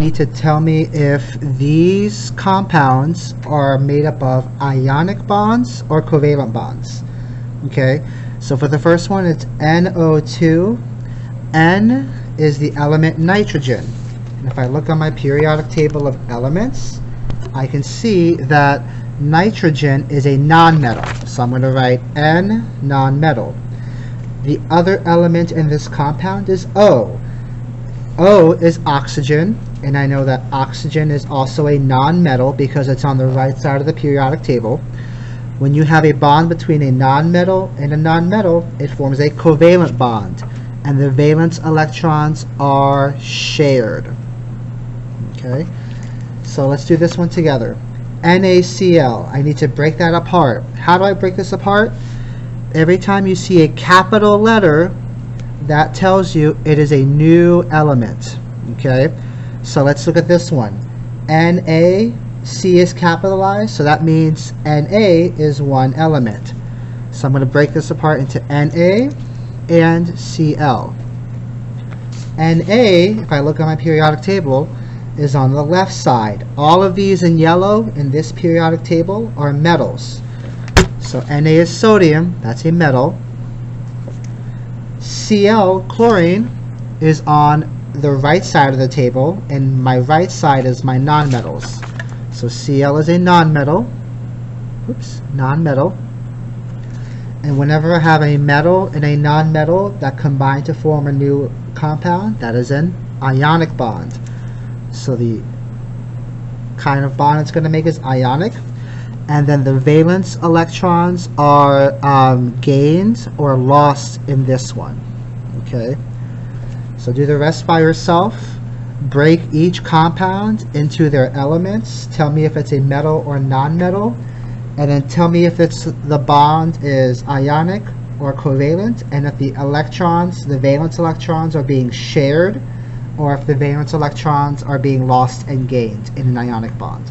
need to tell me if these compounds are made up of ionic bonds or covalent bonds. Okay, so for the first one, it's NO2. N is the element nitrogen. And if I look on my periodic table of elements, I can see that nitrogen is a nonmetal. So I'm going to write N, nonmetal. The other element in this compound is O. O is oxygen, and I know that oxygen is also a nonmetal because it's on the right side of the periodic table. When you have a bond between a nonmetal and a nonmetal, it forms a covalent bond, and the valence electrons are shared. Okay, so let's do this one together. NaCl, I need to break that apart. How do I break this apart? Every time you see a capital letter, that tells you it is a new element. Okay, so let's look at this one. Na, C is capitalized, so that means Na is one element. So I'm going to break this apart into Na and Cl. Na, if I look at my periodic table, is on the left side. All of these in yellow in this periodic table are metals. So Na is sodium, that's a metal. Cl, chlorine, is on the right side of the table, and my right side is my nonmetals. So Cl is a nonmetal. Oops, nonmetal. And whenever I have a metal and a nonmetal that combine to form a new compound, that is an ionic bond. So the kind of bond it's going to make is ionic. And then the valence electrons are gained or lost in this one. Okay, so do the rest by yourself. Break each compound into their elements. Tell me if it's a metal or non-metal, and then tell me if it's the bond is ionic or covalent, and if the electrons, the valence electrons, are being shared, or if the valence electrons are being lost and gained in an ionic bond.